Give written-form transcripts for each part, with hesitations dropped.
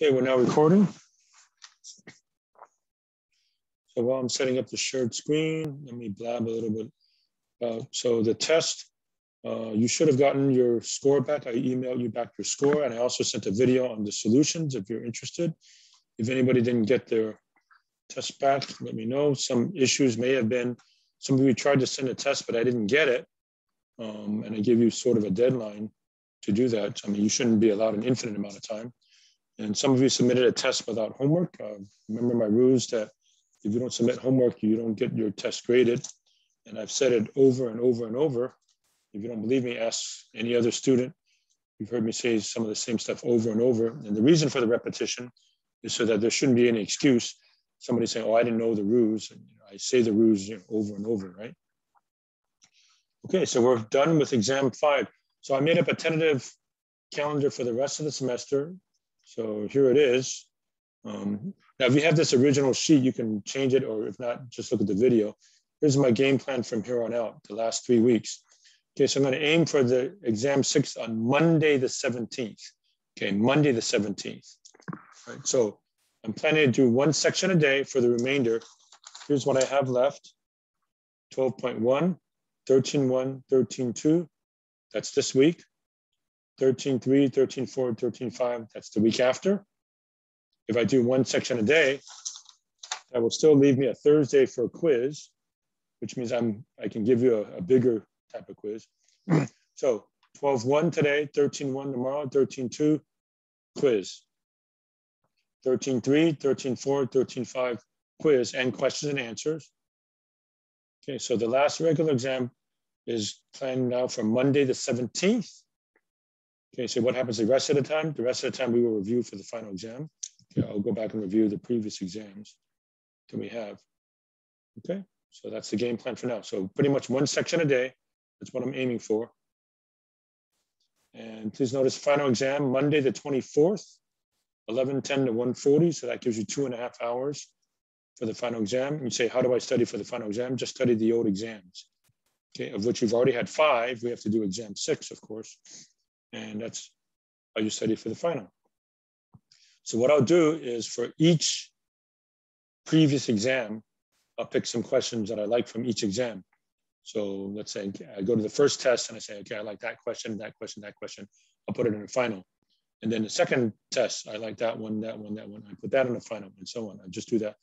Okay, we're now recording. So while I'm setting up the shared screen, let me blab a little bit. So the test, you should have gotten your score back. I emailed you back your score, and I also sent a video on the solutions if you're interested. If anybody didn't get their test back, let me know. Some issues may have been, some of you tried to send a test, but I didn't get it. And I give you sort of a deadline to do that. I mean, you shouldn't be allowed an infinite amount of time. And some of you submitted a test without homework. Remember my rules that if you don't submit homework, you don't get your test graded. And I've said it over and over and over. If you don't believe me, ask any other student. You've heard me say some of the same stuff over and over. And the reason for the repetition is so that there shouldn't be any excuse. Somebody saying, oh, I didn't know the rules. And I say the rules over and over, right? Okay, so we're done with exam 5. So I made up a tentative calendar for the rest of the semester. So here it is. Now, if you have this original sheet, you can change it, or if not, just look at the video. Here's my game plan from here on out, the last 3 weeks. Okay, so I'm going to aim for the exam 6 on Monday the 17th. Okay, Monday the 17th. All right, so I'm planning to do 1 section a day for the remainder. Here's what I have left. 12.1, 13.1, 13.2. That's this week. 13.3, 13.4, 13.5. That's the week after. If I do 1 section a day, that will still leave me a Thursday for a quiz, which means I can give you a bigger type of quiz. So 12.1 today, 13.1 tomorrow, 13.2 quiz. 13.3, 13.4, 13.5 quiz and questions and answers. Okay, so the last regular exam is planned now for Monday the 17th. Okay, so what happens the rest of the time? The rest of the time we will review for the final exam. Okay, I'll go back and review the previous exams that we have. Okay, so that's the game plan for now. So pretty much 1 section a day. That's what I'm aiming for. And please notice final exam, Monday the 24th, 11:10 to 1:40. So that gives you 2.5 hours for the final exam. You say, how do I study for the final exam? Just study the old exams. Okay, of which you've already had 5. We have to do exam 6, of course. And that's how you study for the final. So what I'll do is for each previous exam, I'll pick some questions that I like from each exam. So let's say I go to the first test and I say, okay, I like that question, that question, that question. I'll put it in the final. And then the second test, I like that one, that one, that one. I put that in the final and so on. I just do that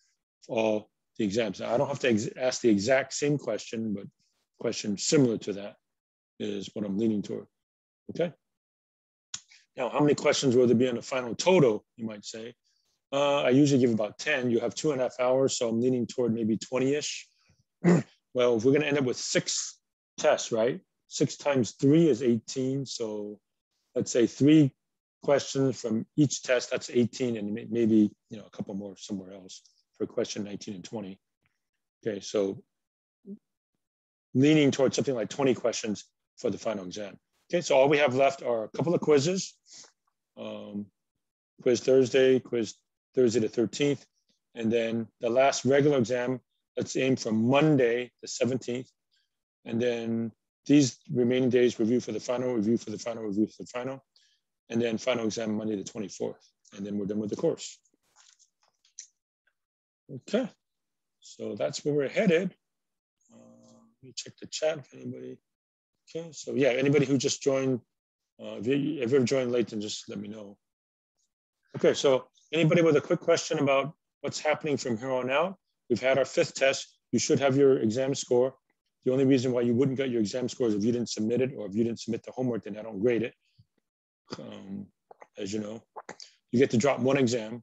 for all the exams. Now, I don't have to ask the exact same question, but question similar to that is what I'm leaning toward. Okay. Now, how many questions will there be on the final total, you might say? I usually give about 10. You have 2.5 hours, so I'm leaning toward maybe 20-ish. Well, if we're going to end up with 6 tests, right? 6 times 3 is 18. So let's say 3 questions from each test, that's 18, and maybe a couple more somewhere else for question 19 and 20. Okay, so leaning towards something like 20 questions for the final exam. Okay, so all we have left are a couple of quizzes. Quiz Thursday the 13th. And then the last regular exam, let's aim for Monday, the 17th. And then these remaining days, review for the final, review for the final, review for the final. And then final exam Monday, the 24th. And then we're done with the course. Okay, so that's where we're headed. Let me check the chat if anybody. Okay, so yeah, anybody who just joined, if you ever joined late, then just let me know. Okay, so anybody with a quick question about what's happening from here on out? We've had our 5th test. You should have your exam score. The only reason why you wouldn't get your exam score is if you didn't submit it, or if you didn't submit the homework, then I don't grade it. As you know, you get to drop 1 exam,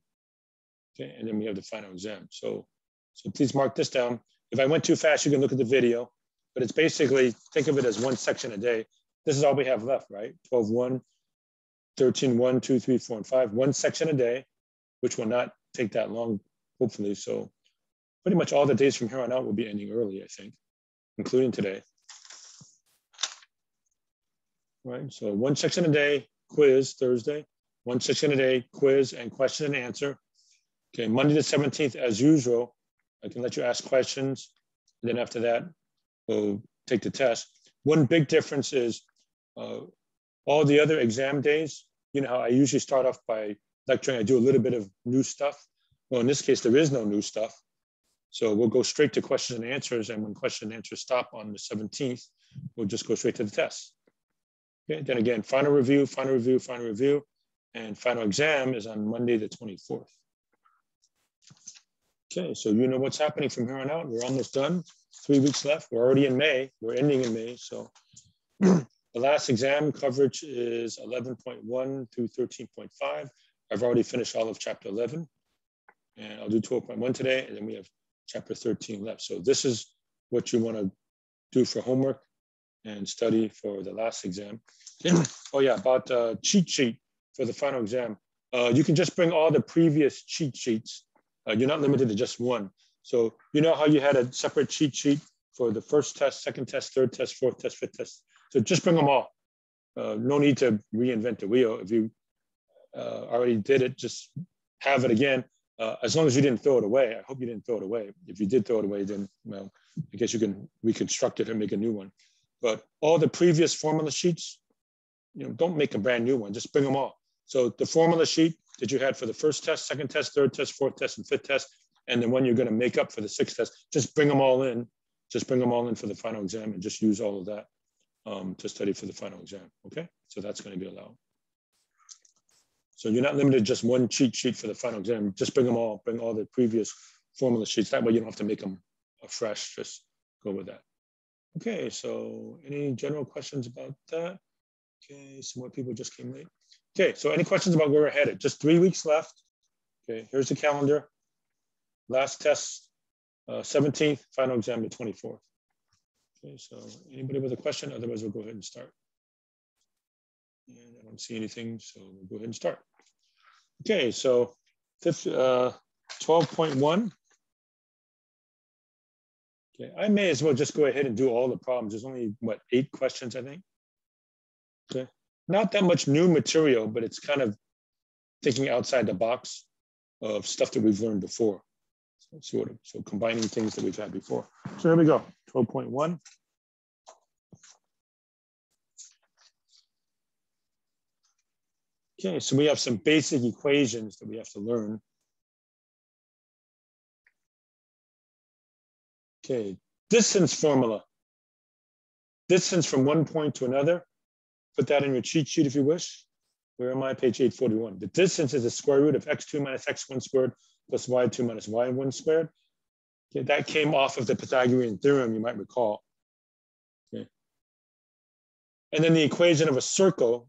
okay, and then we have the final exam. So please mark this down. If I went too fast, you can look at the video. But it's basically, think of it as 1 section a day. This is all we have left, right? 12.1, 13.1, 2, 3, 4, and 5. 1 section a day, which will not take that long, hopefully. So pretty much all the days from here on out will be ending early, I think, including today. Right, so 1 section a day, quiz Thursday. 1 section a day, quiz and question and answer. Okay, Monday the 17th, as usual, I can let you ask questions. And then after that, we'll take the test. One big difference is all the other exam days, you know how I usually start off by lecturing, I do a little bit of new stuff. Well, in this case, there is no new stuff. So we'll go straight to questions and answers. And when question and answers stop on the 17th, we'll just go straight to the test. Okay, then again, final review, final review, final review, and final exam is on Monday, the 24th. Okay, so you know what's happening from here on out. We're almost done. 3 weeks left. We're already in May. We're ending in May. So the last exam coverage is 11.1 through 13.5. I've already finished all of chapter 11. And I'll do 12.1 today. And then we have chapter 13 left. So this is what you want to do for homework and study for the last exam. Oh yeah, about cheat sheet for the final exam. You can just bring all the previous cheat sheets. You're not limited to just one. So you know how you had a separate cheat sheet for the first test, second test, third test, fourth test, fifth test. So just bring them all. No need to reinvent the wheel. If you already did it, just have it again. As long as you didn't throw it away. I hope you didn't throw it away. If you did throw it away, then, well, I guess you can reconstruct it and make a new one. But all the previous formula sheets, don't make a brand new one. Just bring them all. So the formula sheet that you had for the first test, second test, third test, fourth test, and fifth test, and the one you're going to make up for the sixth test, just bring them all in. Just bring them all in for the final exam and just use all of that to study for the final exam. Okay, so that's going to be allowed. So you're not limited to just one cheat sheet for the final exam. Just bring them all. Bring all the previous formula sheets. That way you don't have to make them afresh. Just go with that. Okay, so any general questions about that? Okay, some more people just came late. Okay, so any questions about where we're headed? Just 3 weeks left. Okay, here's the calendar. Last test, 17th, final exam the 24th. Okay, so anybody with a question? Otherwise, we'll go ahead and start. And I don't see anything, so we'll go ahead and start. Okay, so 12.1. Okay, I may as well just go ahead and do all the problems. There's only, what, 8 questions, I think? Okay, not that much new material, but it's kind of thinking outside the box of stuff that we've learned before. So combining things that we've had before. So here we go, 12.1. Okay, so we have some basic equations that we have to learn. Okay, distance formula. Distance from one point to another. Put that in your cheat sheet if you wish. Where am I? Page 841. The distance is the square root of x2 minus x1 squared plus y2 minus y1 squared. Okay, that came off of the Pythagorean theorem, you might recall. Okay. And then the equation of a circle,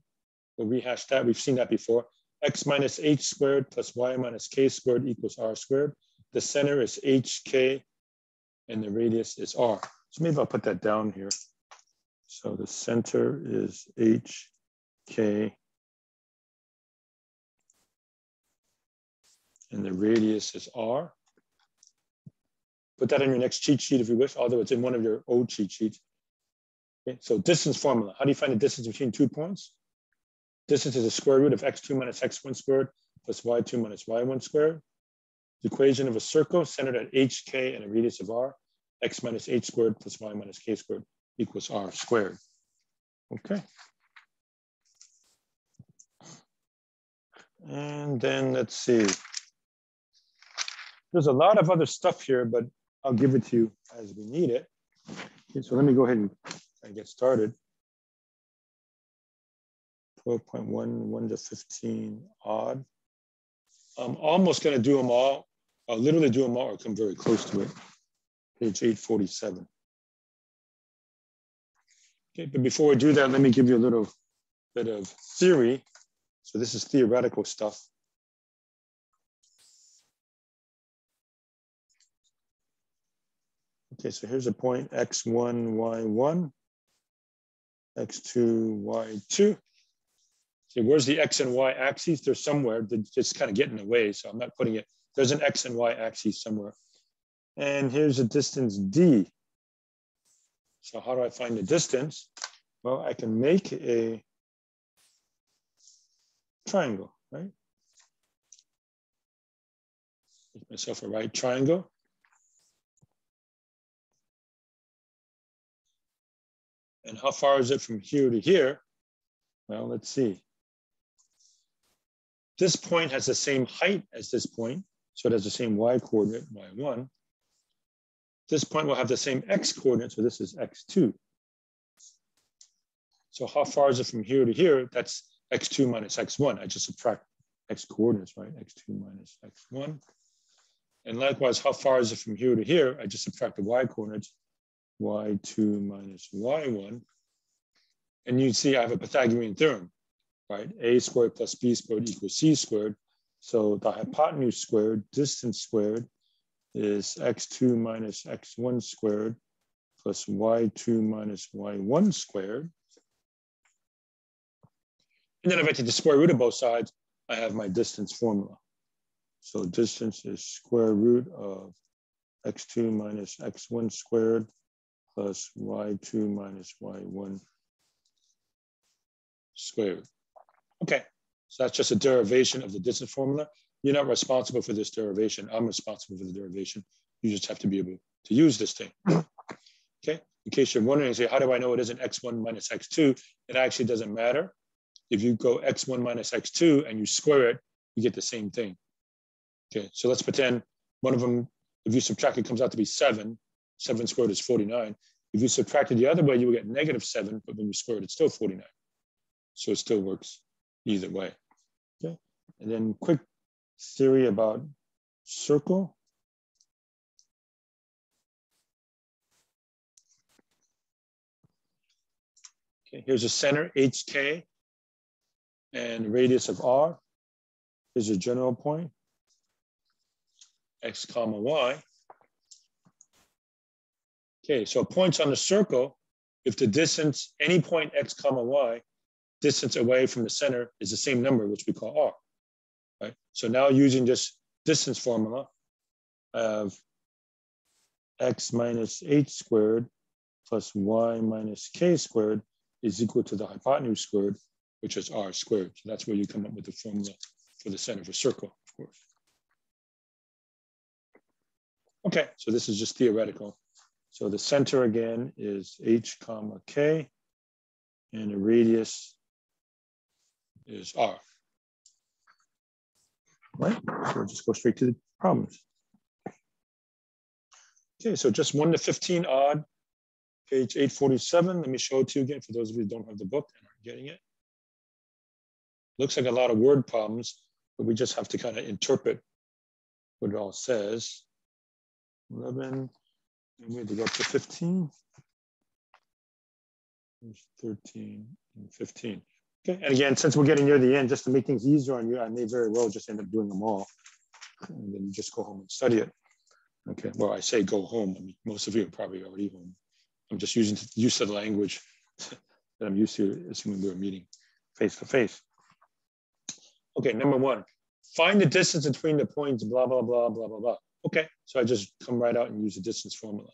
we'll rehash that. We've seen that before. X minus h squared plus y minus k squared equals r squared. The center is hk and the radius is r. So maybe I'll put that down here. So the center is hk and the radius is r. Put that in your next cheat sheet if you wish, although it's in one of your old cheat sheets. Okay, so distance formula. How do you find the distance between 2 points? Distance is the square root of x2 minus x1 squared plus y2 minus y1 squared. The equation of a circle centered at hk and a radius of r, x minus h squared plus y minus k squared equals r squared. Okay. And then let's see. There's a lot of other stuff here, but I'll give it to you as we need it. Okay, so let me go ahead and get started. 12.1, 1 to 15 odd. I'm almost going to do them all. I'll literally do them all or come very close to it. Page 847. Okay, but before we do that, let me give you a little bit of theory. So this is theoretical stuff. Okay, so here's a point, x1, y1, x2, y2. See, where's the x and y axes? They're somewhere. They just kind of get in the way, so I'm not putting it. There's an x and y axis somewhere. And here's a distance d. So how do I find the distance? Well, I can make a triangle, right? Make myself a right triangle. And how far is it from here to here? Well, let's see. This point has the same height as this point, so it has the same y coordinate, y1. This point will have the same x coordinate, so this is x2. So how far is it from here to here? That's x2 minus x1. I just subtract x coordinates, right? x2 minus x1. And likewise, how far is it from here to here? I just subtract the y coordinates, y2 minus y1. And you see I have a Pythagorean theorem, right? A squared plus b squared equals c squared. So the hypotenuse squared, distance squared, is x2 minus x1 squared plus y2 minus y1 squared. And then if I take the square root of both sides, I have my distance formula. So distance is square root of x2 minus x1 squared plus y2 minus y1 squared. Okay, so that's just a derivation of the distance formula. You're not responsible for this derivation. I'm responsible for the derivation. You just have to be able to use this thing. Okay, in case you're wondering, say, how do I know it isn't x1 minus x2? It actually doesn't matter. If you go x1 minus x2 and you square it, you get the same thing. Okay, so let's pretend one of them, if you subtract it, comes out to be 7. 7 squared is 49. If you subtract it the other way, you will get -7, but when you square it, it's still 49. So it still works either way. Okay, and then quick theory about circle. Okay, here's a center, HK, and radius of R. Here's a general point, X comma Y. Okay, so points on the circle, if the distance, any point X comma Y, distance away from the center is the same number, which we call R, right? So now using this distance formula, I have X minus H squared plus Y minus K squared is equal to the hypotenuse squared, which is R squared. So that's where you come up with the formula for the center of a circle, of course. Okay, so this is just theoretical. So the center again is H comma K, and the radius is R. Right, so we'll just go straight to the problems. Okay, so just 1 to 15 odd, page 847. Let me show it to you again for those of you who don't have the book and aren't getting it. Looks like a lot of word problems, but we just have to kind of interpret what it all says. 11, and we have to go up to 15. There's 13 and 15. Okay, and again, since we're getting near the end, just to make things easier on you, I may very well just end up doing them all. And then you just go home and study it. Okay, well, I say go home. I mean, most of you are probably already home. I'm just used to the language that I'm used to assuming we're meeting face to face. Okay, number 1, find the distance between the points, blah, blah, blah, blah, blah, blah. Okay, so I just come right out and use the distance formula.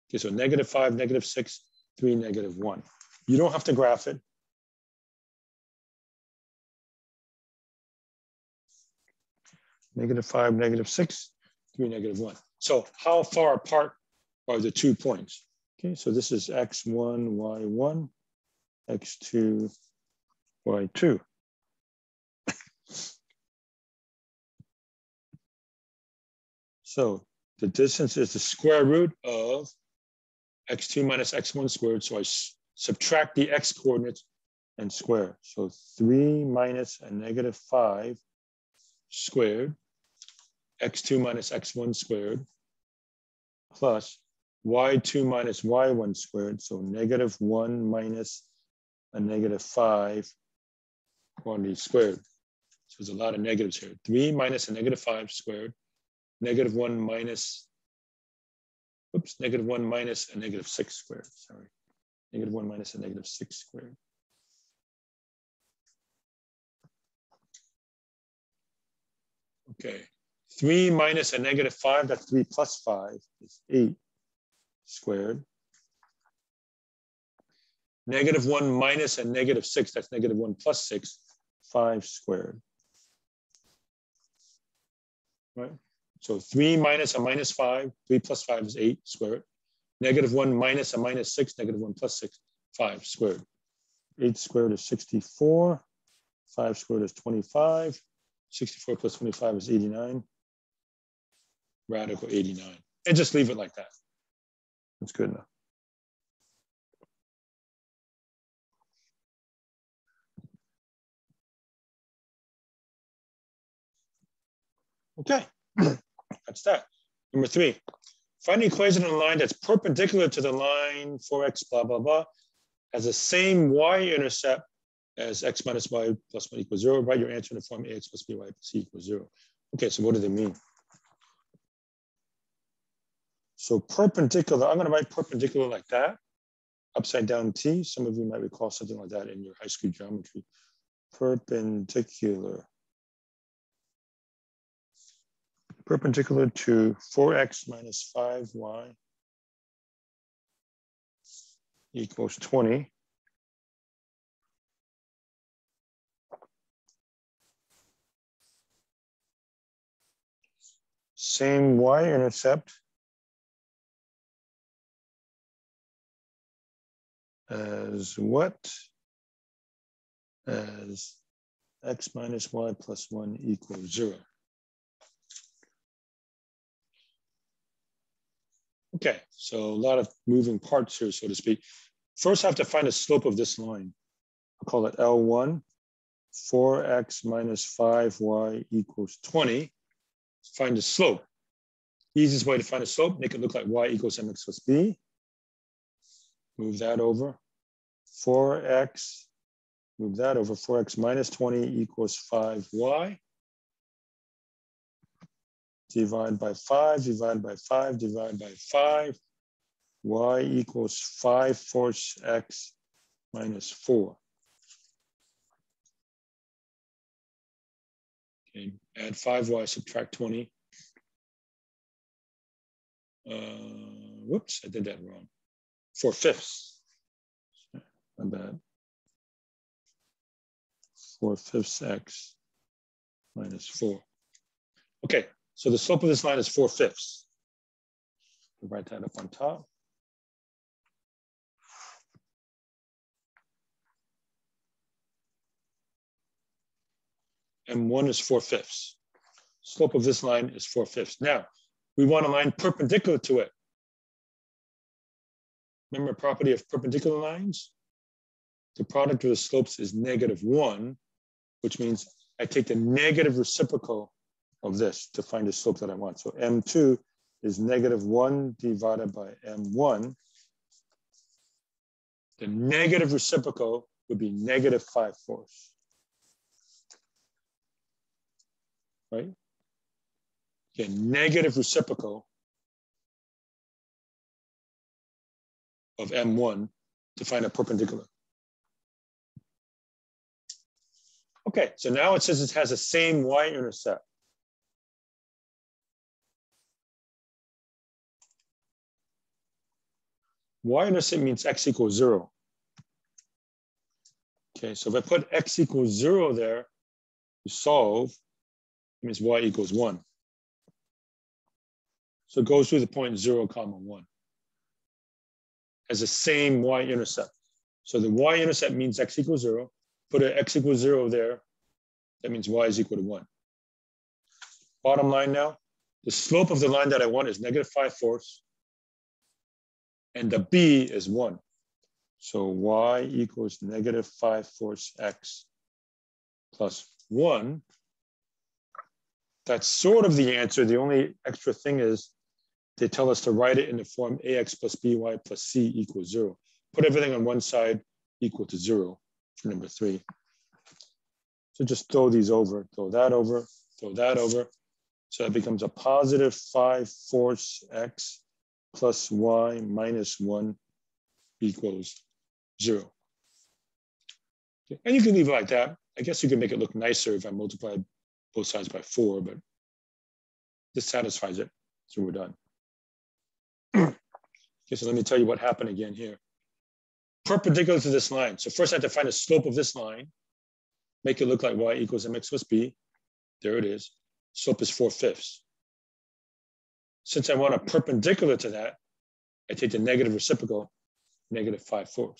Okay, so -5, -6, 3, -1. You don't have to graph it. -5, -6, 3, -1. So how far apart are the 2 points? Okay, so this is x1, y1, x2, y2. So the distance is the square root of x2 minus x1 squared. So I subtract the x coordinates and square. So 3 minus a -5 squared, x2 minus x1 squared, plus y2 minus y1 squared. So -1 minus a -5 quantity squared. So there's a lot of negatives here. 3 minus a -5 squared, -1 minus, oops, -1 minus a -6 squared, sorry. -1 minus a -6 squared. Okay, 3 minus a -5, that's 3 plus 5, is 8 squared. -1 minus a -6, that's -1 plus 6, 5 squared. Right? So 3 minus a -5, 3 plus 5 is 8 squared. -1 minus a -6, -1 plus 6, 5 squared. 8 squared is 64, 5 squared is 25, 64 plus 25 is 89. Radical 89. And just leave it like that. That's good enough. Okay, that's that. Number 3, find the equation on a line that's perpendicular to the line 4x blah, blah, blah, has the same y-intercept as x minus y plus 1 equals 0. Write your answer in the form ax plus by plus c equals 0. Okay, so what do they mean? So perpendicular, I'm going to write perpendicular like that, upside down t. Some of you might recall something like that in your high school geometry. Perpendicular. Perpendicular to 4x minus 5y equals 20. Same y-intercept as what? As x minus y plus 1 equals 0. Okay, so a lot of moving parts here, so to speak. First, I have to find the slope of this line. I'll call it L1, 4x minus 5y equals 20. Find the slope. Easiest way to find a slope, make it look like y equals mx plus b. Move that over. 4x, move that over. 4x minus 20 equals 5y. Divide by 5, divide by 5, divide by 5. Y equals 5/4 x minus 4. Okay, add 5y, subtract 20. Whoops, I did that wrong. 4/5. My bad. 4/5 x minus 4. Okay, so the slope of this line is 4/5. We'll write that up on top. M1 is 4/5. Slope of this line is 4/5. Now, we want a line perpendicular to it. Remember property of perpendicular lines? The product of the slopes is -1, which means I take the negative reciprocal of this to find the slope that I want. So M2 is -1 divided by M1. The negative reciprocal would be -5/4. Right? Again, negative reciprocal of M1 to find a perpendicular. Okay, so now it says it has the same y-intercept. Y-intercept means x equals 0. Okay, so if I put x equals 0 there to solve, it means y equals 1. So it goes through the point 0, 1. Has the same y-intercept. So the y-intercept means x equals 0. Put an x equals 0 there. That means y is equal to 1. Bottom line now, the slope of the line that I want is -5/4. And the b is 1. So y equals -5/4 x plus 1. That's sort of the answer. The only extra thing is they tell us to write it in the form ax plus by plus c equals 0. Put everything on one side equal to 0 for number 3. So just throw these over, throw that over, throw that over. So it becomes a positive 5/4 x plus y minus 1 equals 0. Okay. And you can leave it like that. I guess you can make it look nicer if I multiply both sides by 4, but this satisfies it, so we're done. Okay, so let me tell you what happened again here. Perpendicular to this line. So first I have to find the slope of this line, make it look like y equals mx plus b. There it is. Slope is 4/5. Since I want a perpendicular to that, I take the negative reciprocal, -5/4.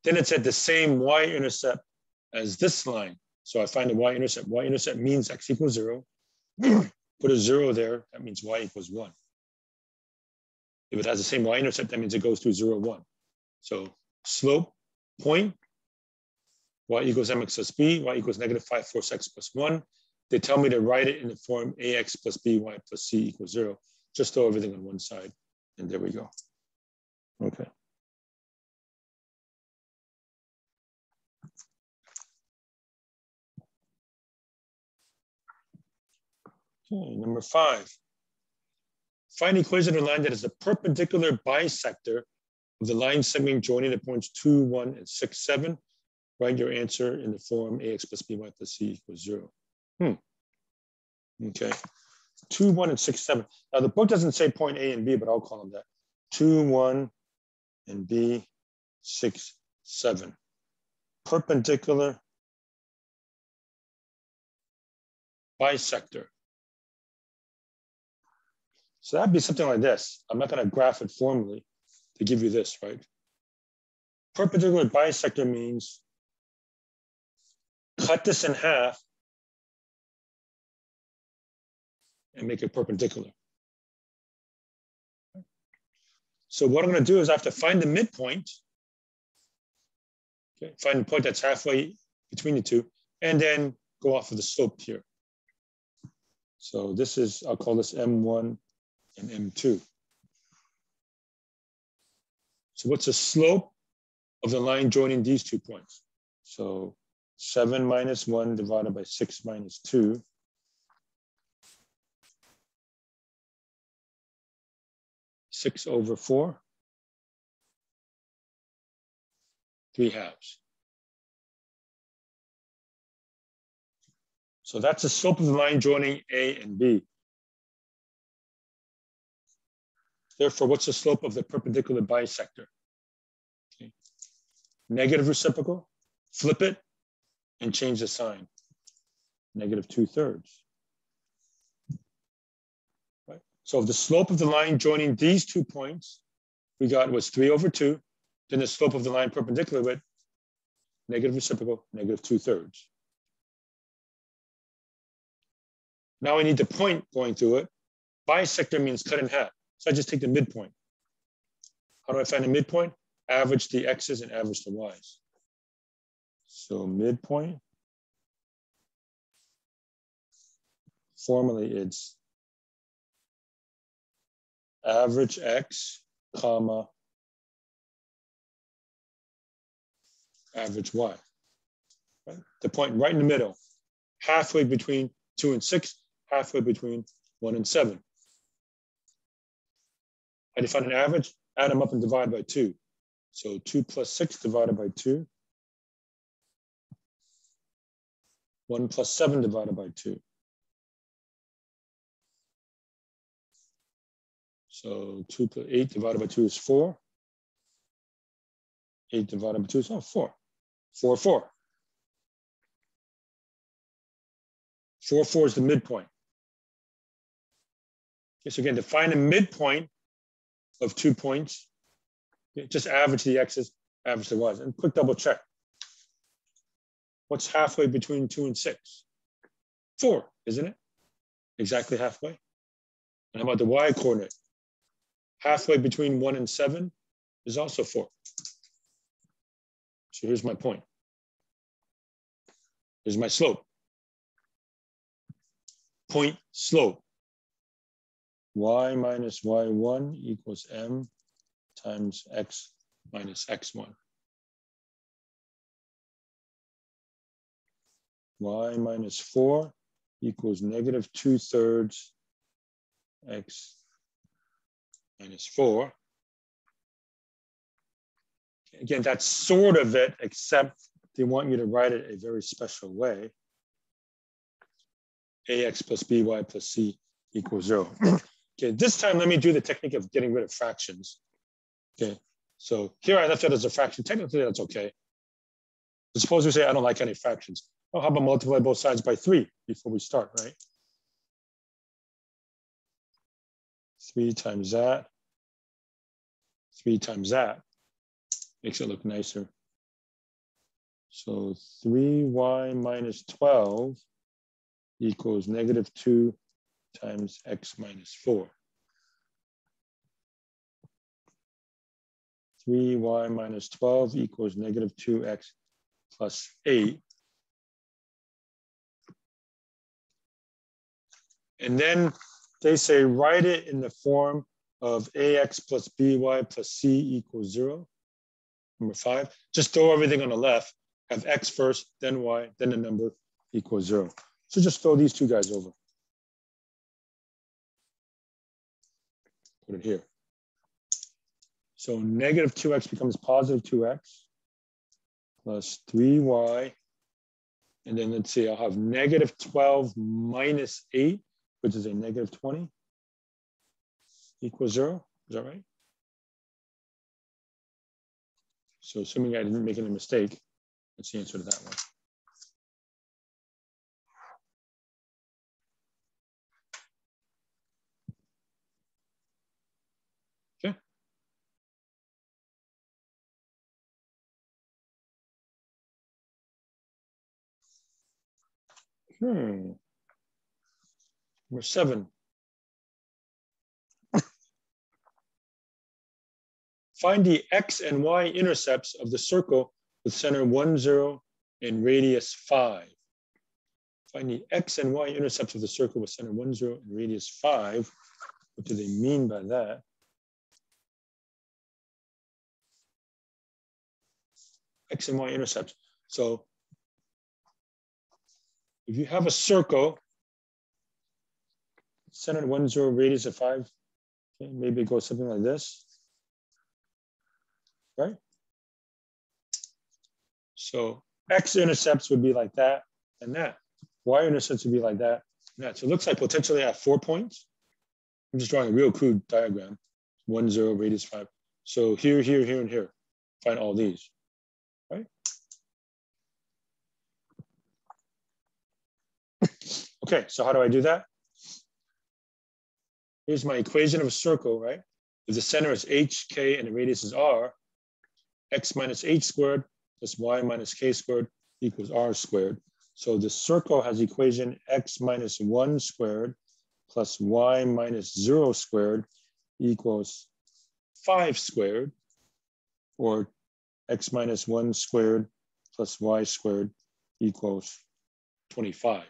Then it's at the same y-intercept as this line. So I find the y-intercept. Y-intercept means x equals 0. Put a 0 there, that means y equals 1. If it has the same y-intercept, that means it goes through 0, 1. So slope, point, y equals mx plus b, y equals negative 5 force x plus 1. They tell me to write it in the form ax plus by plus c equals 0. Just throw everything on one side, and there we go. Okay. Okay, number 5. Find equation of a line that is a perpendicular bisector of the line segment joining the points 2, 1, and 6, 7. Write your answer in the form ax plus by plus c equals 0. Okay. 2, 1, and 6, 7. Now the book doesn't say point A and B, but I'll call them that. 2, 1, and B, 6, 7. Perpendicular bisector. So that'd be something like this. I'm not going to graph it formally to give you this, right? Perpendicular bisector means cut this in half and make it perpendicular. So what I'm going to do is I have to find the midpoint, okay, find the point that's halfway between the two, and then go off of the slope here. So this is, I'll call this M1 and M2. So what's the slope of the line joining these 2 points? So 7 minus 1 divided by 6 minus 2. Six over 4, 3/2. So that's the slope of the line joining A and B. Therefore, what's the slope of the perpendicular bisector? Okay. Negative reciprocal, flip it, and change the sign. Negative 2/3. Right. So if the slope of the line joining these 2 points we got was 3/2, then the slope of the line perpendicular with negative reciprocal, negative 2/3. Now I need the point going through it. Bisector means cut in half. So I just take the midpoint. How do I find the midpoint? Average the x's and average the y's. So midpoint, formally it's average x, comma, average y. Right? The point right in the middle, halfway between 2 and 6, halfway between 1 and 7. How do you find an average? Add them up and divide by 2. So 2 plus 6 divided by 2. 1 plus 7 divided by 2. So 2 plus 8 divided by 2 is 4. 8 divided by 2 is 4. 4, 4. 4, 4 is the midpoint. Okay, so again, to find a midpoint of 2 points, okay, just average the x's, average the y's, and quick double check. What's halfway between 2 and 6? 4, isn't it? Exactly halfway. And how about the y coordinate? Halfway between 1 and 7 is also 4. So here's my point. Here's my slope. Point slope. Y minus y1 equals m times x minus x1. Y minus 4 equals negative 2/3 x minus 4. Again, that's sort of it, except they want you to write it a very special way. Ax plus by plus c equals 0. Okay, this time let me do the technique of getting rid of fractions. Okay, so here I left it as a fraction. Technically, that's okay. But suppose we say I don't like any fractions. Well, how about multiply both sides by 3 before we start, right? 3 times that, 3 times that. Makes it look nicer. So 3y minus 12 equals negative 2 times x minus 4. 3y minus 12 equals negative 2x plus 8. And then they say write it in the form of ax plus by plus c equals 0. Number 5, just throw everything on the left, have x first, then y, then the number equals 0. So just throw these two guys over. Put it here. So negative 2x becomes positive 2x plus 3y. And then let's see, I'll have negative 12 minus 8, which is a negative 20, equals 0. Is that right? So assuming I didn't make any mistake, that's the answer to that one. Okay. Number 7. Find the x and y intercepts of the circle with center 1, 0 and radius 5. Find the x and y intercepts of the circle with center 1, 0 and radius 5. What do they mean by that? X and y intercepts. So if you have a circle, center 1, 0, radius of 5, okay, maybe it goes something like this. Right? So x-intercepts would be like that and that. Y-intercepts would be like that and that. So it looks like potentially I have 4 points. I'm just drawing a real crude diagram. 1, 0, radius 5. So here, here, here, and here. Find all these, right? Okay, so how do I do that? Here's my equation of a circle, right? If the center is h, k, and the radius is r, x minus h squared plus y minus k squared equals r squared. So the circle has equation x minus 1 squared plus y minus 0 squared equals 5 squared, or x minus 1 squared plus y squared equals 25,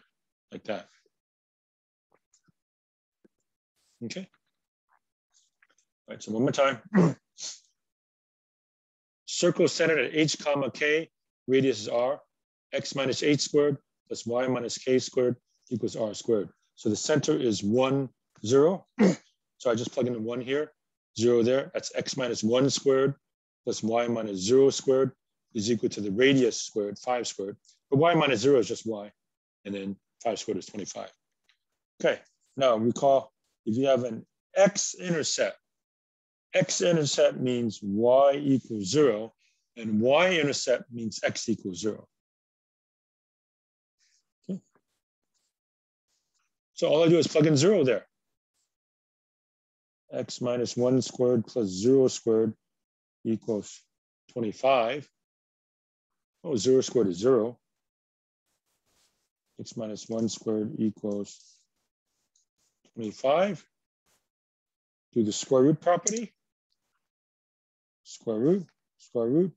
like that. Okay. All right, so one more time. Circle centered at h comma k, radius is r, x minus h squared plus y minus k squared equals r squared. So the center is 1, 0. So I just plug in the 1 here, 0 there. That's x minus 1 squared plus y minus 0 squared is equal to the radius squared, 5 squared. But y minus 0 is just y, and then 5 squared is 25. Okay, now recall if you have an x-intercept, x-intercept means y equals 0, and y-intercept means x equals 0. Okay. So all I do is plug in 0 there. X minus 1 squared plus 0 squared equals 25. Oh, 0 squared is 0. X minus 1 squared equals 25. Do the square root property. Square root,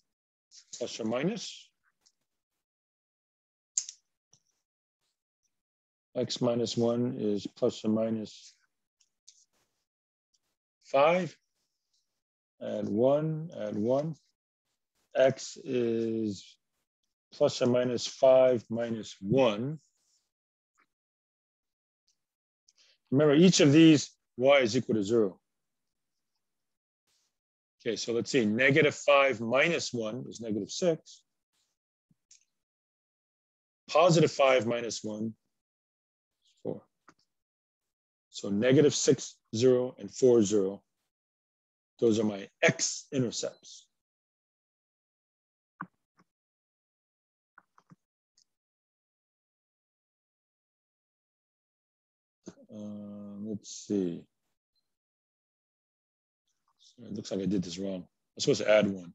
plus or minus. X minus 1 is plus or minus 5. Add 1. X is plus or minus 5 minus 1. Remember, each of these, y is equal to 0. Okay, so let's see, negative 5 minus 1 is negative 6. Positive 5 minus 1 is 4. So negative 6, 0, and 4, 0. Those are my x-intercepts. Let's see. It looks like I did this wrong. I'm supposed to add 1. It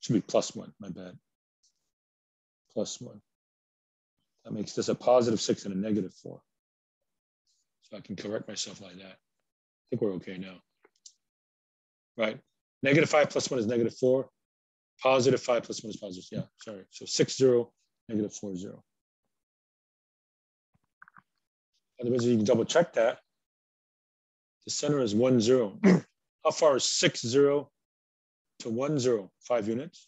should be plus 1, my bad. plus 1. That makes this a positive 6 and a negative 4. So I can correct myself like that. I think we're okay now. Right. Negative 5 plus 1 is negative 4. Positive 5 plus 1 is positive. Yeah, sorry. So 6, 0, negative 4, 0. Otherwise, you can double check that. The center is 1, 0. How far is 6, 0 to 1, 0? 5 units.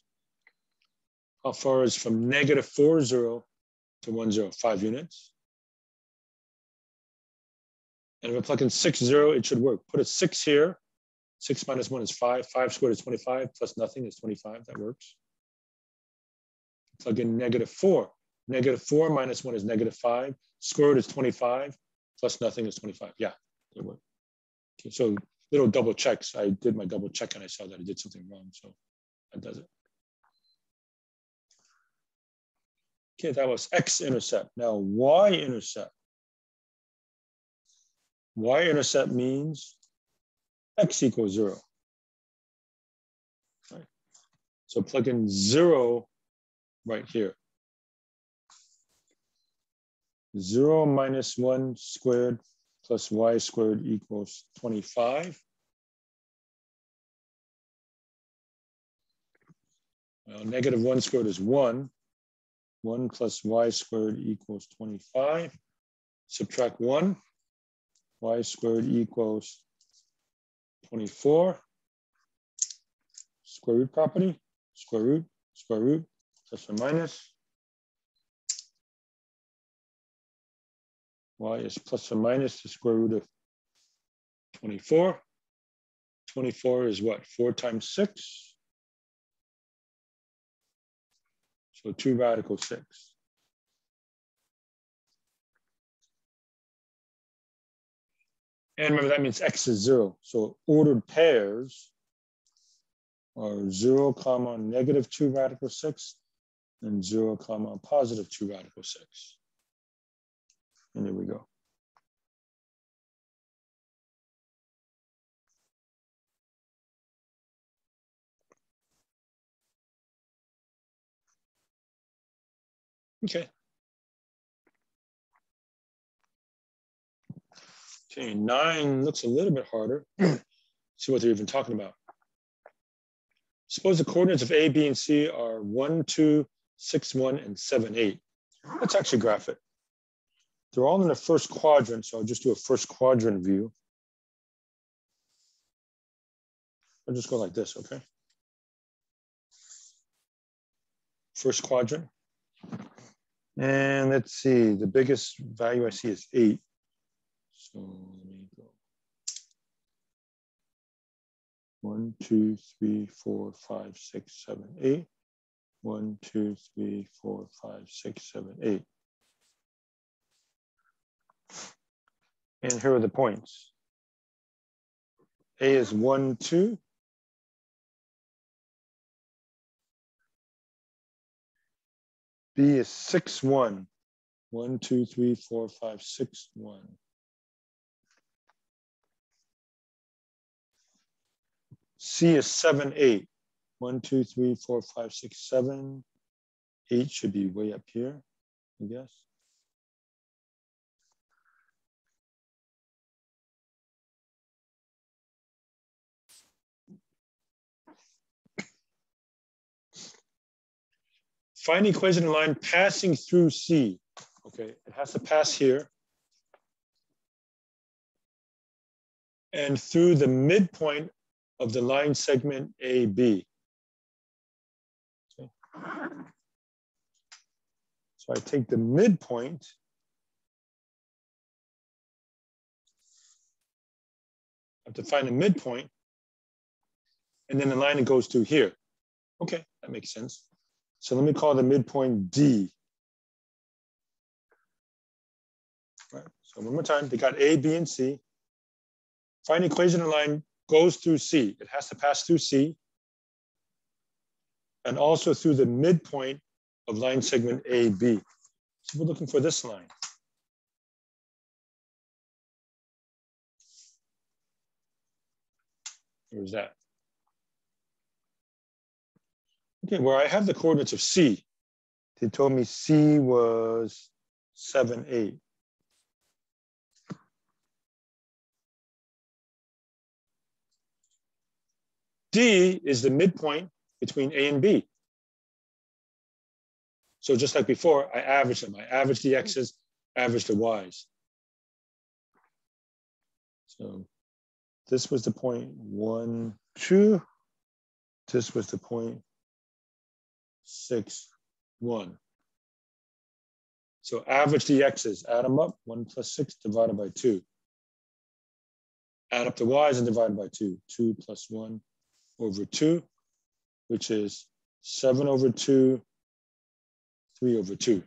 How far is from negative 4, 0 to 1, 0? 5 units. And if I plug in 6, 0, it should work. Put a 6 here. 6 minus 1 is 5. 5 squared is 25. Plus nothing is 25. That works. Plug in negative 4. Negative 4 minus 1 is negative 5. Square root is 25. Plus nothing is 25. Yeah, it worked. Okay, so little double checks. I did my double check and I saw that I did something wrong. So that does it. Okay, that was X-intercept. Now Y-intercept. Y-intercept means X equals 0. Right. So plug in 0 right here. 0 minus 1 squared plus y squared equals 25. Well, negative 1 squared is 1. 1 plus y squared equals 25. Subtract 1. Y squared equals 24. Square root property. Square root, plus or minus. Y is plus or minus the square root of 24. 24 is what? 4 times 6. So 2 radical 6. And remember, that means X is 0. So ordered pairs are 0, comma, negative 2 radical 6, and 0, comma, positive 2 radical 6. And there we go. Okay. Okay, 9 looks a little bit harder. See what they're even talking about. Suppose the coordinates of A, B, and C are 1, 2, 6, 1, and 7, 8. Let's actually graph it. They're all in the first quadrant, so I'll just do a first quadrant view. I'll just go like this, okay? First quadrant. And let's see, the biggest value I see is 8. So let me go. 1, 2, 3, 4, 5, 6, 7, 8. 1, 2, 3, 4, 5, 6, 7, 8. And here are the points. A is 1, 2. B is 6, 1. 1, 2, 3, 4, 5, 6, 1. C is 7, 8. 1, 2, 3, 4, 5, 6, 7. 8 should be way up here, I guess. Find the equation in line passing through C. Okay, it has to pass here. And through the midpoint of the line segment AB. Okay. So I take the midpoint. I have to find the midpoint. And then the line that goes through here. Okay, that makes sense. So let me call the midpoint D. Right. So one more time, they got A, B, and C. Find the equation in line goes through C. It has to pass through C. And also through the midpoint of line segment AB. So we're looking for this line. Where's that? Okay, where I have the coordinates of C, They told me C was 7, 8. D is the midpoint between A and B. So just like before, I average them. I average the X's, average the Y's. So this was the point 1, 2. This was the point 6, 1. So average the X's, add them up, 1 plus 6 divided by 2. Add up the Y's and divide by 2. 2 plus 1 over 2, which is 7 over 2, 3 over 2.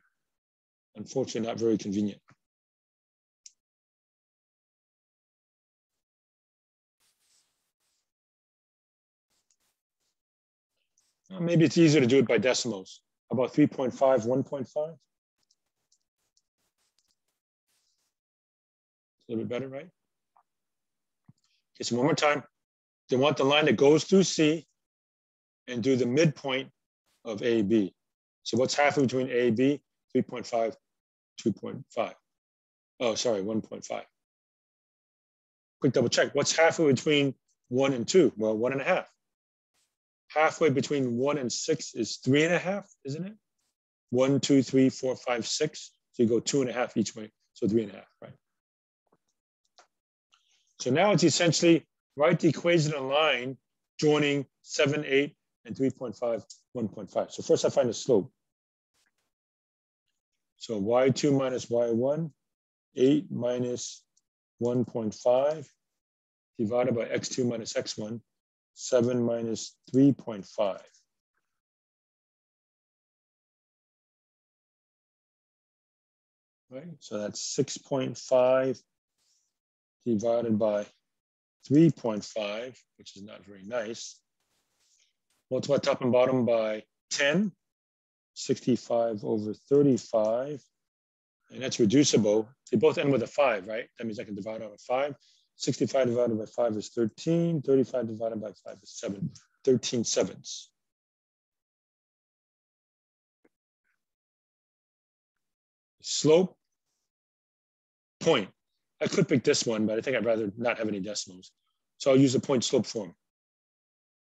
Unfortunately, not very convenient. Well, maybe it's easier to do it by decimals. How about 3.5, 1.5? A little bit better, right? Okay, so one more time. They want the line that goes through C and do the midpoint of AB. So what's halfway between A and B? 3.5, 2.5. Oh, sorry, 1.5. Quick double check. What's halfway between 1 and 2? Well, 1.5. Halfway between 1 and 6 is 3.5, isn't it? 1, 2, 3, 4, 5, 6. So you go 2.5 each way. So 3.5, right? So now it's essentially write the equation in a line joining 7, 8, and 3.5, 1.5. So first I find the slope. So y2 minus y1, 8 minus 1.5 divided by x2 minus x1, 7 minus 3.5. Right, so that's 6.5 divided by 3.5, which is not very nice. Multiply top and bottom by 10, 65 over 35, and that's reducible. They both end with a 5, right? That means I can divide out a 5. 65 divided by 5 is 13, 35 divided by 5 is 7, 13 sevenths. Slope, point. I could pick this one, but I think I'd rather not have any decimals. So I'll use the point slope form.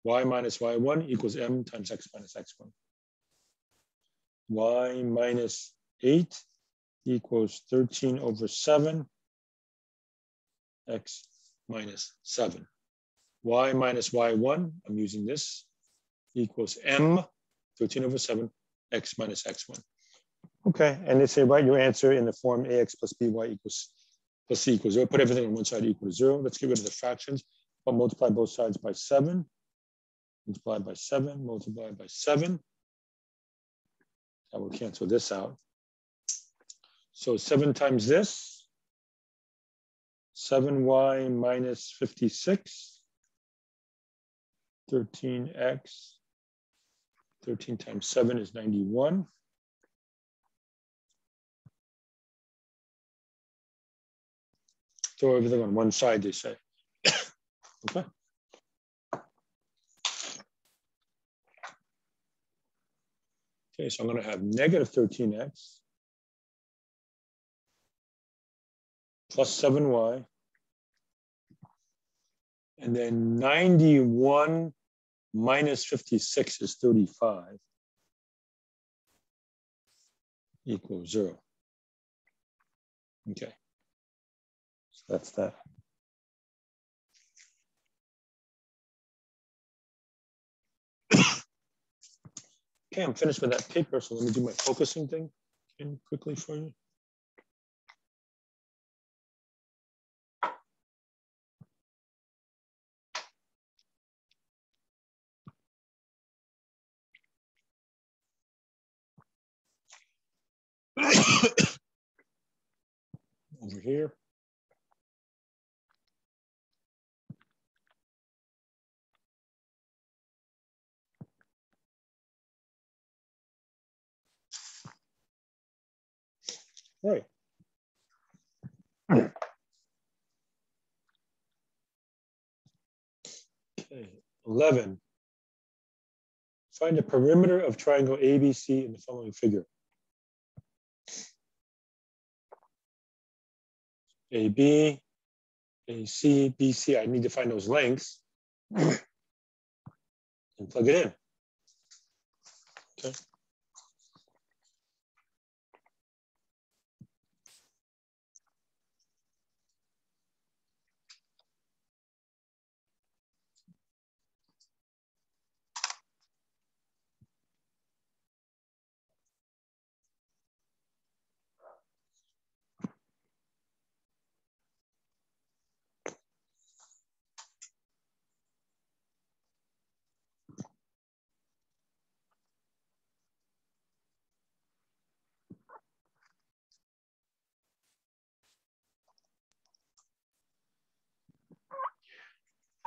Y minus y1 equals m times x minus x1. Y minus 8 equals 13 over 7, x minus 7. Y minus y1, I'm using this, equals m, 13 over 7, x minus x1. Okay, and they say write your answer in the form ax plus by equals plus c equals 0. Put everything on one side equal to 0. Let's get rid of the fractions. I'll multiply both sides by 7. Multiply by 7, multiply by 7. I will cancel this out. So 7 times this, 7y minus 56, 13x, 13 times 7 is 91. Throw everything on one side, they say. Okay. Okay, so I'm going to have negative 13x plus 7y, and then 91 minus 56 is 35 equals 0. Okay, so that's that. Okay, I'm finished with that paper, so let me do my focusing thing again quickly for you. Over here. Right. Okay, 11. Find the perimeter of triangle ABC in the following figure. AB, AC, BC. I need to find those lengths and plug it in. Okay.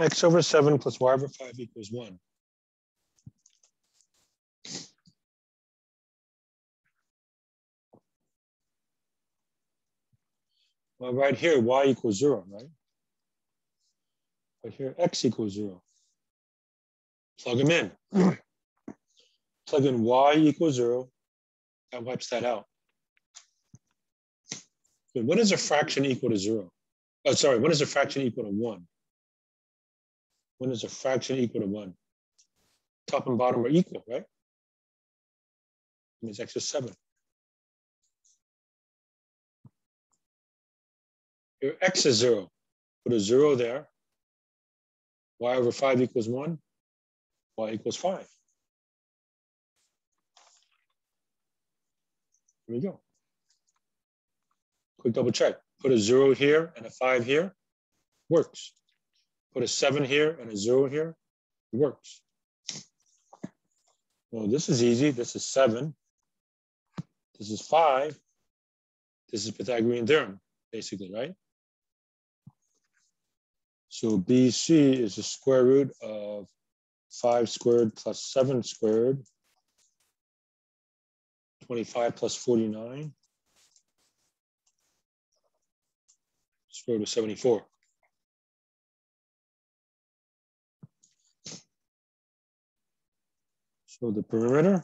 X over 7 plus y over 5 equals 1. Well, right here, y equals 0, right? Right here, x equals 0. Plug them in. Plug in y equals 0. That wipes that out. Okay, what is a fraction equal to 0? Oh, sorry, what is a fraction equal to 1? When is a fraction equal to 1? Top and bottom are equal, right? That means x is 7. Here, x is 0. Put a 0 there. Y over 5 equals 1. Y equals 5. Here we go. Quick double check. Put a 0 here and a 5 here. Works. Put a 7 here and a 0 here. It works. Well, this is easy. This is 7. This is 5. This is Pythagorean Theorem, basically, right? So BC is the square root of 5 squared plus 7 squared, 25 plus 49, square root of 74. So the perimeter,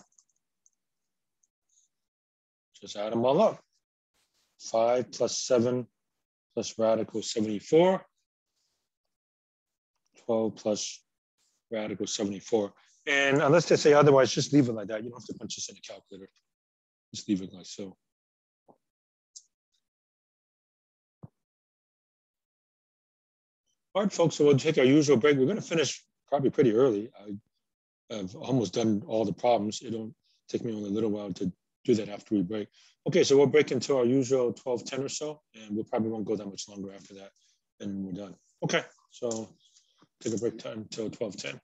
just add them all up. 5 plus 7 plus radical 74. 12 plus radical 74. And unless they say otherwise, just leave it like that. You don't have to punch this in a calculator. Just leave it like so. All right, folks, so we'll take our usual break. We're going to finish probably pretty early. I've almost done all the problems. It'll take me only a little while to do that after we break. Okay, so we'll break into our usual 12:10 or so, and we probably won't go that much longer after that, and we're done. Okay, so take a break time until 12:10.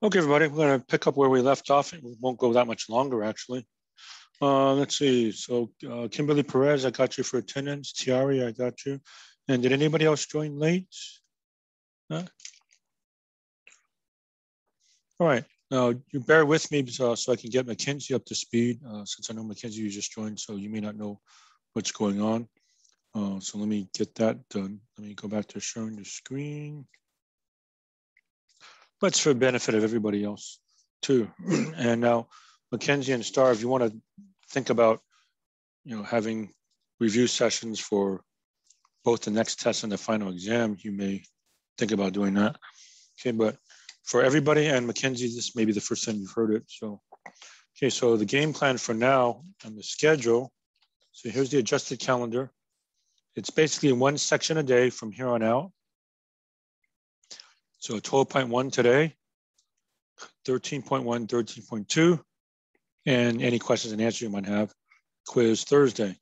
Okay, everybody, we're going to pick up where we left off. It won't go that much longer, actually. Let's see. So Kimberly Perez, I got you for attendance. Tiari, I got you. And did anybody else join late? Huh? All right. Now, you bear with me so I can get Mackenzie up to speed, since I know Mackenzie, you just joined, so you may not know what's going on. So let me get that done. Let me go back to showing the screen. But it's for the benefit of everybody else, too. And now, Mackenzie and Star, if you want to think about, having review sessions for both the next test and the final exam, you may think about doing that. Okay, but for everybody and Mackenzie, this may be the first time you've heard it. So, okay, so the game plan for now and the schedule. So here's the adjusted calendar. It's basically one section a day from here on out. So 12.1 today, 13.1, 13.2, and any questions and answers you might have. Quiz Thursday.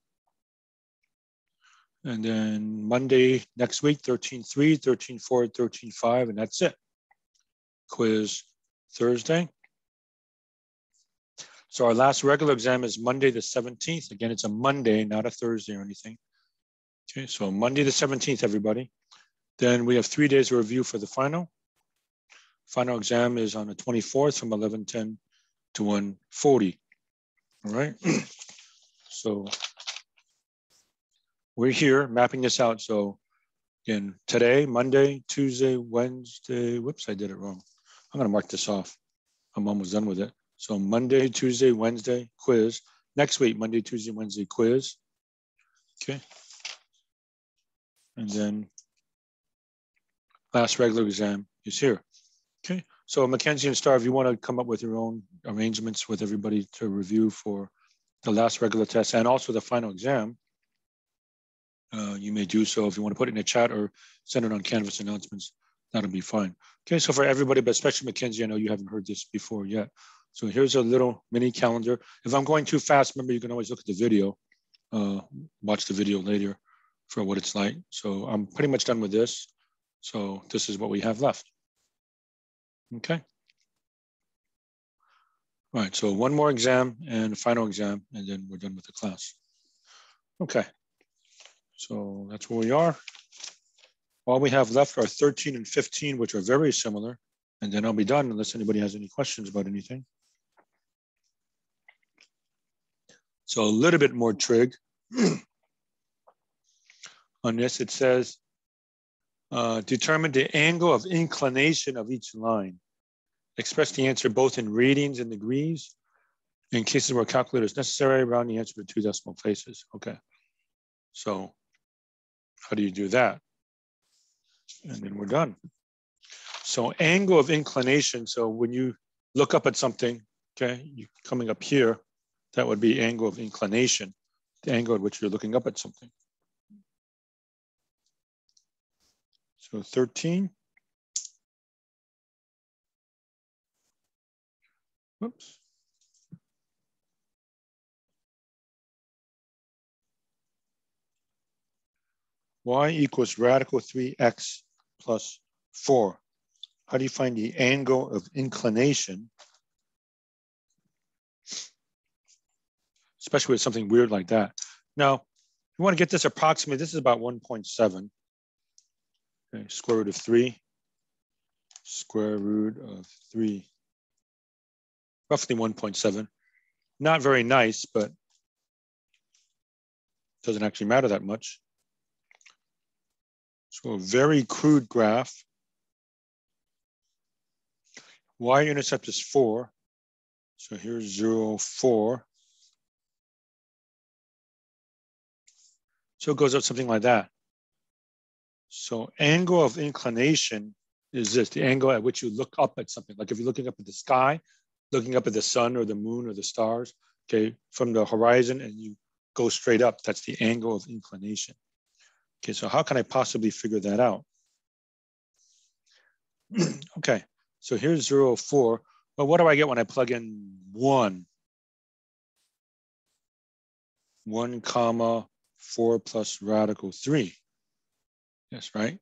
And then Monday next week, 13.3, 13.4, 13.5, and that's it. Quiz Thursday. So our last regular exam is Monday the 17th. Again, it's a Monday, not a Thursday or anything. Okay, so Monday the 17th, everybody. Then we have 3 days of review for the final. Final exam is on the 24th from 11:10 to 1:40. All right. So we're here mapping this out. So again, today, Monday, Tuesday, Wednesday. Whoops, I did it wrong. I'm going to mark this off. I'm almost done with it. So Monday, Tuesday, Wednesday, quiz. Next week, Monday, Tuesday, Wednesday, quiz. Okay. And then last regular exam is here. Okay. So Mackenzie and Star, if you want to come up with your own arrangements with everybody to review for the last regular test and also the final exam, you may do so. If you want to put it in the chat or send it on Canvas announcements, that'll be fine. Okay, so for everybody, but especially Mackenzie, I know you haven't heard this before yet. So here's a little mini calendar. If I'm going too fast, remember you can always look at the video, watch the video later for what it's like. So I'm pretty much done with this. So this is what we have left. Okay. All right, so one more exam and a final exam, and then we're done with the class. Okay, so that's where we are. All we have left are 13 and 15, which are very similar, and then I'll be done unless anybody has any questions about anything. So a little bit more trig. On this, it says, determine the angle of inclination of each line. Express the answer both in radians and degrees. In cases where a calculator is necessary, round the answer to 2 decimal places. Okay, so how do you do that? And then we're done. So angle of inclination. So when you look up at something, okay, you coming up here, that would be angle of inclination, the angle at which you're looking up at something. So 13. Whoops. Y equals radical 3x plus 4. How do you find the angle of inclination? Especially with something weird like that. Now, if you want to get this approximately, this is about 1.7. Okay, square root of 3. Square root of 3. Roughly 1.7. Not very nice, but doesn't actually matter that much. So a very crude graph. Y-intercept is 4. So here's 0, 4. So it goes up something like that. So angle of inclination is this, the angle at which you look up at something. Like if you're looking up at the sky, looking up at the sun or the moon or the stars, okay, from the horizon and you go straight up, that's the angle of inclination. Okay, so how can I possibly figure that out? Okay, so here's 0, 4. But what do I get when I plug in 1? 1 comma 4 plus radical 3. Yes, right?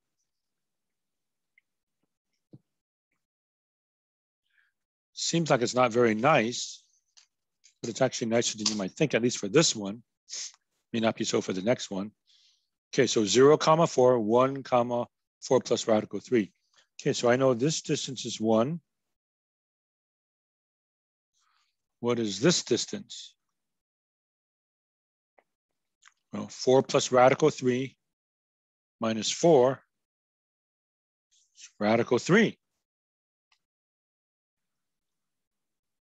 Seems like it's not very nice, but it's actually nicer than you might think, at least for this one. May not be so for the next one. Okay, so 0, 4, 1, 4 plus radical 3. Okay, so I know this distance is 1. What is this distance? Well, 4 plus radical 3 minus 4 is radical 3.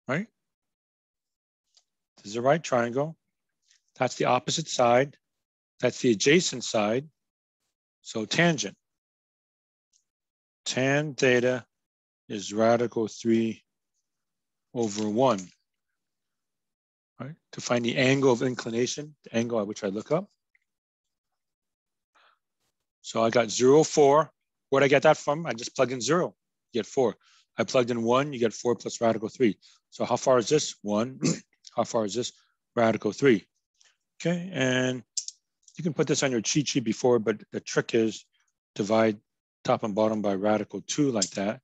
Right? This is a right triangle. That's the opposite side. That's the adjacent side. So tangent. Tan theta is radical 3 over 1. Right? To find the angle of inclination, the angle at which I look up. So I got 0, 4. Where'd I get that from? I just plug in 0, you get 4. I plugged in 1, you get 4 plus radical 3. So how far is this? 1. How far is this? Radical 3. Okay, and you can put this on your cheat sheet before, but the trick is divide top and bottom by radical 2 like that.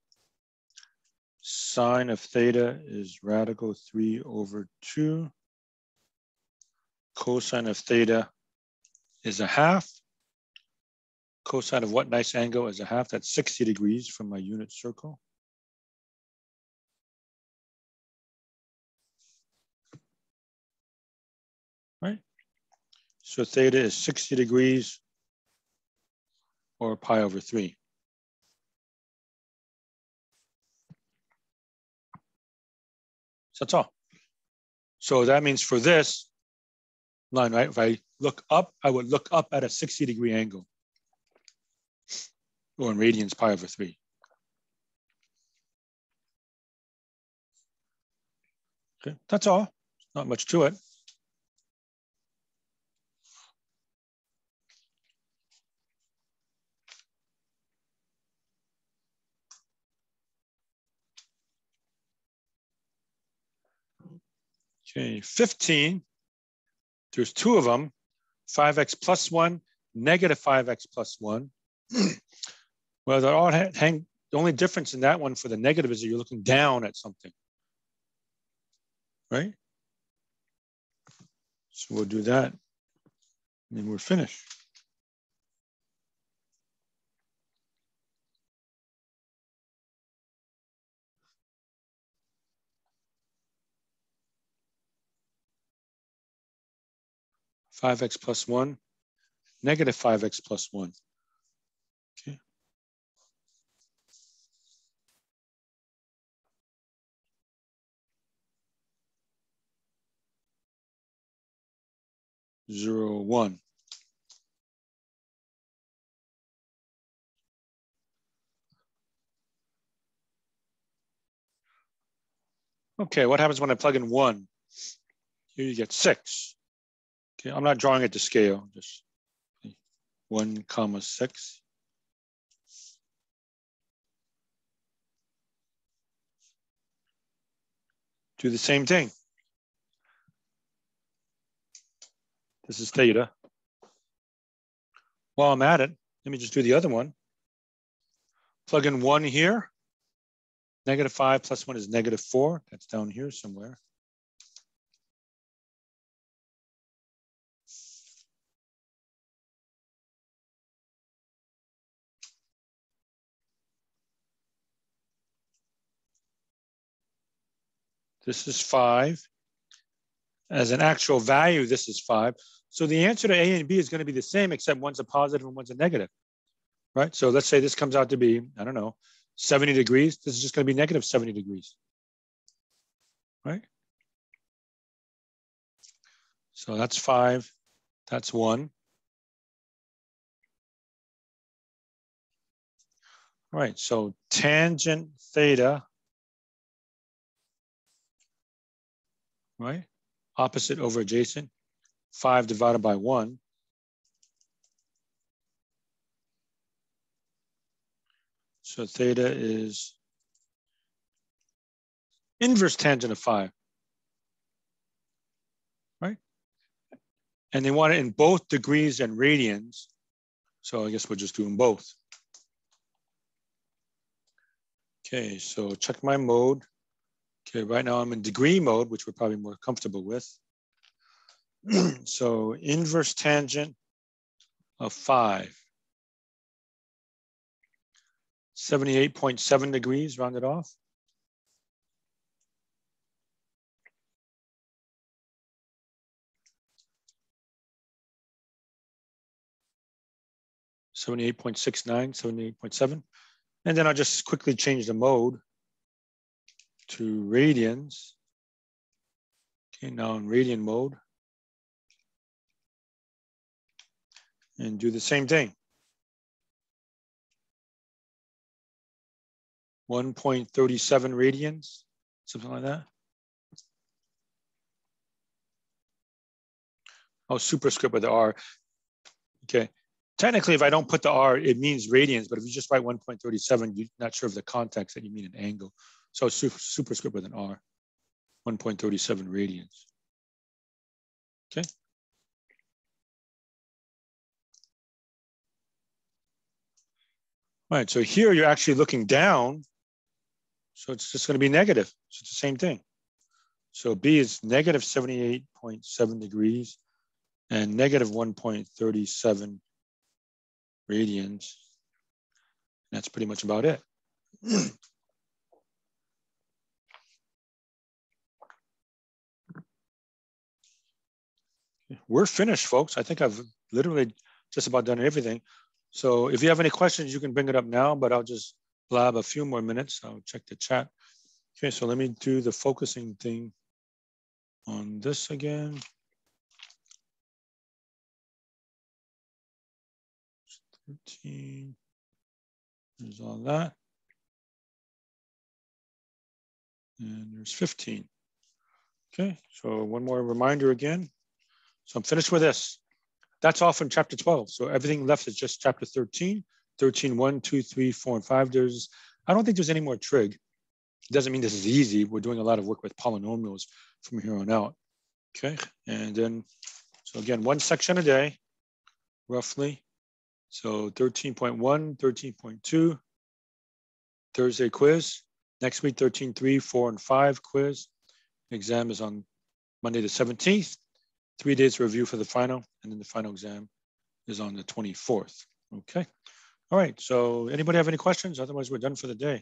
Sine of theta is radical 3 over 2. Cosine of theta is 1/2. Cosine of what nice angle is 1/2? That's 60 degrees from my unit circle. Right? So theta is 60 degrees or pi over 3. So that's all. So that means for this line, right, if I look up, I would look up at a 60-degree angle. Or in radians, pi over 3. Okay, that's all. Not much to it. Okay, 15. There's 2 of them. 5x plus 1, negative 5x plus 1. Well, they're all hang. The only difference in that one for the negative is that you're looking down at something. Right? So we'll do that. And then we're finished. (5x plus 1), negative 5x plus 1. Okay. Zero, 1. Okay, what happens when I plug in 1? Here you get 6. Okay, I'm not drawing it to scale, just 1, 6. Do the same thing. This is theta. While I'm at it, let me just do the other one. Plug in 1 here. Negative 5 plus 1 is negative 4. That's down here somewhere. This is 5. As an actual value, this is 5. So the answer to A and B is going to be the same, except one's a positive and one's a negative, right? So let's say this comes out to be, I don't know, 70 degrees. This is just going to be negative 70 degrees, right? So that's 5. That's 1. All right, so tangent theta, right? Opposite over adjacent, 5 divided by 1. So theta is inverse tangent of 5, right? And they want it in both degrees and radians. So I guess we'll just do them both. Okay, so check my mode. Okay, right now I'm in degree mode, which we're probably more comfortable with. So inverse tangent of 5. 78.7 degrees, rounded off. (78.69), 78.7. And then I'll just quickly change the mode to radians. Okay, now in radian mode. And do the same thing. 1.37 radians, something like that. Oh, superscript with the R. Okay. Technically, if I don't put the R, it means radians, but if you just write 1.37, you're not sure of the context that you mean an angle. So superscript with an R, 1.37 radians. Okay. All right, so here you're actually looking down. So it's just going to be negative. So it's the same thing. So B is negative 78.7 degrees and negative 1.37 radians. That's pretty much about it. We're finished, folks. I think I've literally just about done everything. So if you have any questions, you can bring it up now, but I'll just blab a few more minutes. I'll check the chat. Okay, so let me do the focusing thing on this again. 13, there's all that. And there's 15. Okay, so one more reminder again. So I'm finished with this. That's all from chapter 12. So everything left is just chapter 13, 13, 1, 2, 3, 4, and 5. I don't think there's any more trig. It doesn't mean this is easy. We're doing a lot of work with polynomials from here on out. Okay, and then, so again, one section a day, roughly. So 13.1, 13.2, Thursday quiz. Next week, 13.3, 4, and 5 quiz. Exam is on Monday the 17th. 3 days review for the final, and then the final exam is on the 24th. Okay. All right. So anybody have any questions? Otherwise, we're done for the day.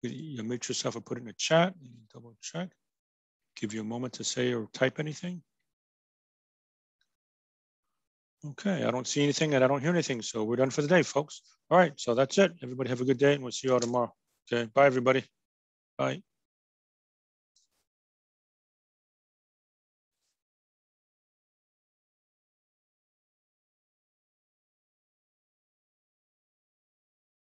You make yourself a put in a chat. Double check. Give you a moment to say or type anything. Okay. I don't see anything and I don't hear anything. So we're done for the day, folks. All right. So that's it. Everybody have a good day, and we'll see you all tomorrow. Okay. Bye, everybody. Bye.